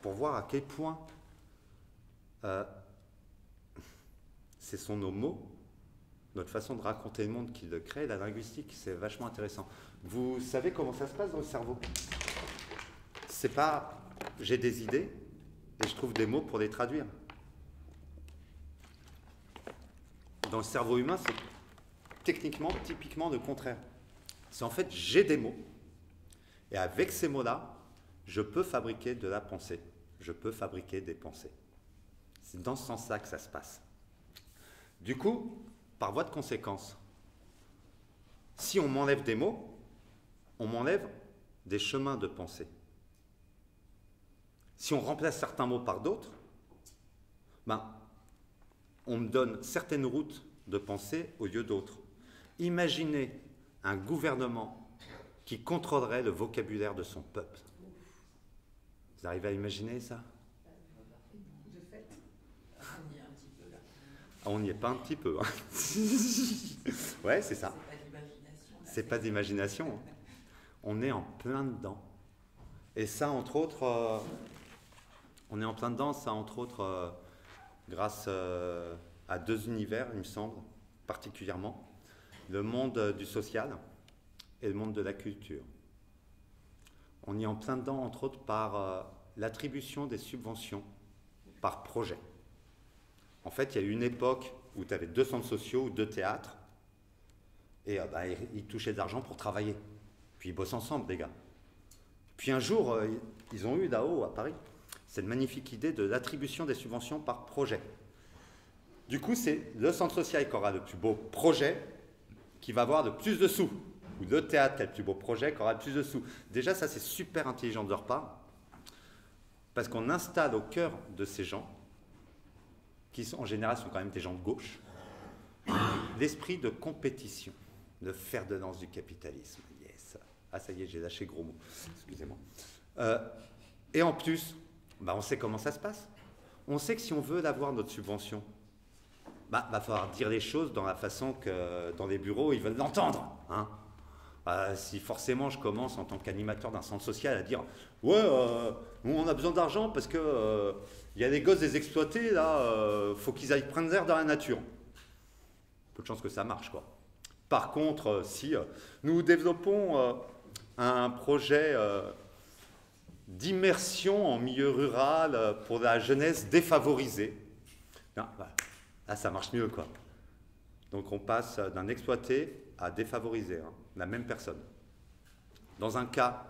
pour voir à quel point euh, ce sont nos mots, notre façon de raconter le monde qui le crée, la linguistique, c'est vachement intéressant. Vous savez comment ça se passe dans le cerveau? C'est pas j'ai des idées et je trouve des mots pour les traduire. Dans le cerveau humain, c'est techniquement, typiquement le contraire. C'est en fait j'ai des mots et avec ces mots-là, je peux fabriquer de la pensée. Je peux fabriquer des pensées. C'est dans ce sens-là que ça se passe. Du coup, par voie de conséquence, si on m'enlève des mots, on m'enlève des chemins de pensée. Si on remplace certains mots par d'autres, ben, on me donne certaines routes de pensée au lieu d'autres. Imaginez un gouvernement qui contrôlerait le vocabulaire de son peuple. Vous arrivez à imaginer ça? De fait, on y est un petit peu là. Ah, on n'y est pas un petit peu. Hein. Ouais, c'est ça. C'est pas d'imagination. C'est pas d'imagination. Hein. On est en plein dedans. Et ça, entre autres, on est en plein dedans, ça, entre autres, grâce à deux univers, il me semble, particulièrement. Le monde du social et le monde de la culture. On y est en plein dedans, entre autres, par l'attribution des subventions par projet. En fait, il y a eu une époque où tu avais 2 centres sociaux ou 2 théâtres, et ils touchaient de l'argent pour travailler. Puis ils bossent ensemble, les gars. Puis un jour, ils ont eu là-haut, à Paris, cette magnifique idée de l'attribution des subventions par projet. Du coup, c'est le centre social qui aura le plus beau projet qui va avoir le plus de sous. Ou le théâtre qui a le plus beau projet qui aura le plus de sous. Déjà, ça, c'est super intelligent de leur part, parce qu'on installe au cœur de ces gens, qui sont, en général sont quand même des gens de gauche, l'esprit de compétition, le fer de lance du capitalisme. Yes. Ah, ça y est, j'ai lâché gros mot. Excusez-moi. Et en plus, on sait comment ça se passe. On sait que si on veut avoir notre subvention, va falloir dire les choses dans la façon que dans les bureaux, ils veulent l'entendre. Hein. Si forcément je commence en tant qu'animateur d'un centre social à dire « Ouais, on a besoin d'argent parce que y a les gosses des exploités, là, faut qu'ils aillent prendre l'air dans la nature. » Peu de chance que ça marche, quoi. Par contre, si nous développons un projet d'immersion en milieu rural pour la jeunesse défavorisée, là, ça marche mieux, quoi. Donc on passe d'un exploité à défavorisé, hein, la même personne. Dans un cas,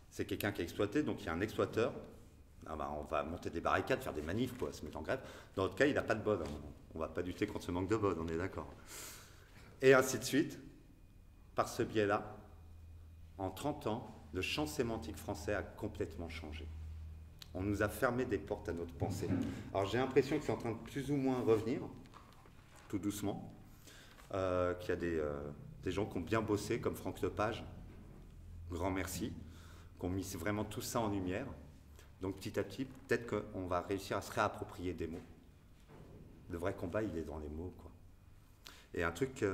c'est quelqu'un qui est exploité, donc il y a un exploiteur. On va monter des barricades, faire des manifs, quoi, se mettre en grève. Dans l'autre cas, il n'a pas de bol. Hein. On ne va pas lutter contre ce manque de bol, on est d'accord. Et ainsi de suite. Par ce biais-là, en 30 ans, le champ sémantique français a complètement changé. On nous a fermé des portes à notre pensée. Alors j'ai l'impression que c'est en train de plus ou moins revenir, tout doucement, qu'il y a des gens qui ont bien bossé, comme Franck Lepage, grand merci, qui ont mis vraiment tout ça en lumière. Donc petit à petit, peut-être qu'on va réussir à se réapproprier des mots. Le vrai combat, il est dans les mots, quoi. Et un truc,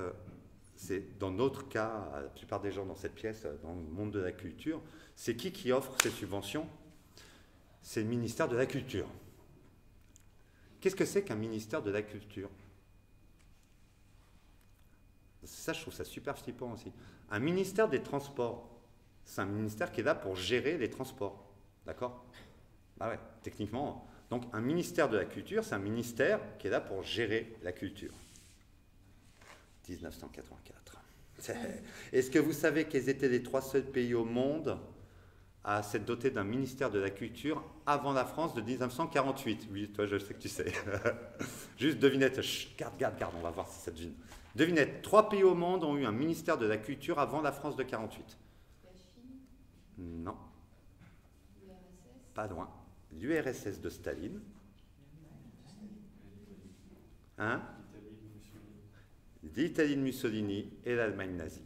c'est dans notre cas, la plupart des gens dans cette pièce, dans le monde de la culture, c'est qui offre ces subventions? C'est le ministère de la Culture. Qu'est-ce que c'est qu'un ministère de la Culture? Ça, je trouve ça super flippant aussi. Un ministère des Transports, c'est un ministère qui est là pour gérer les transports. D'accord? Bah ouais, techniquement. Donc, un ministère de la Culture, c'est un ministère qui est là pour gérer la culture. 1984. Est-ce que vous savez quels étaient les 3 seuls pays au monde à s'être dotés d'un ministère de la Culture avant la France de 1948? Oui, toi, je sais que tu sais. Juste devinette. Chut, garde, on va voir si ça devine. Devinette, 3 pays au monde ont eu un ministère de la Culture avant la France de 48. La Chine, Non, l'URSS, pas loin. L'URSS de Staline. Hein? L'Italie de Mussolini et l'Allemagne nazie.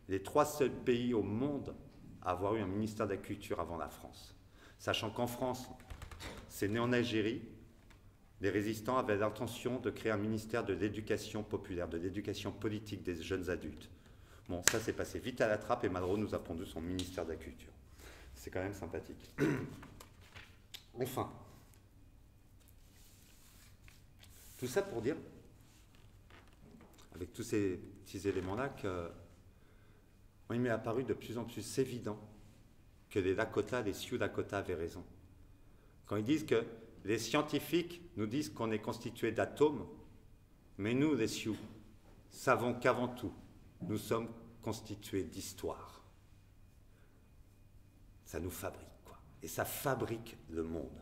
Les 3 seuls pays au monde à avoir eu un ministère de la Culture avant la France. Sachant qu'en France, c'est né en Algérie, les résistants avaient l'intention de créer un ministère de l'éducation populaire, de l'éducation politique des jeunes adultes. Bon, ça s'est passé vite à la trappe et Malraux nous a pondu son ministère de la Culture. C'est quand même sympathique. Enfin, tout ça pour dire, avec tous ces petits éléments-là, il m'est apparu de plus en plus évident que les Lakota, les Sioux Dakota avaient raison. Quand ils disent que les scientifiques nous disent qu'on est constitué d'atomes, mais nous, les Sioux, savons qu'avant tout, nous sommes constitués d'histoire. Ça nous fabrique, quoi. Et ça fabrique le monde.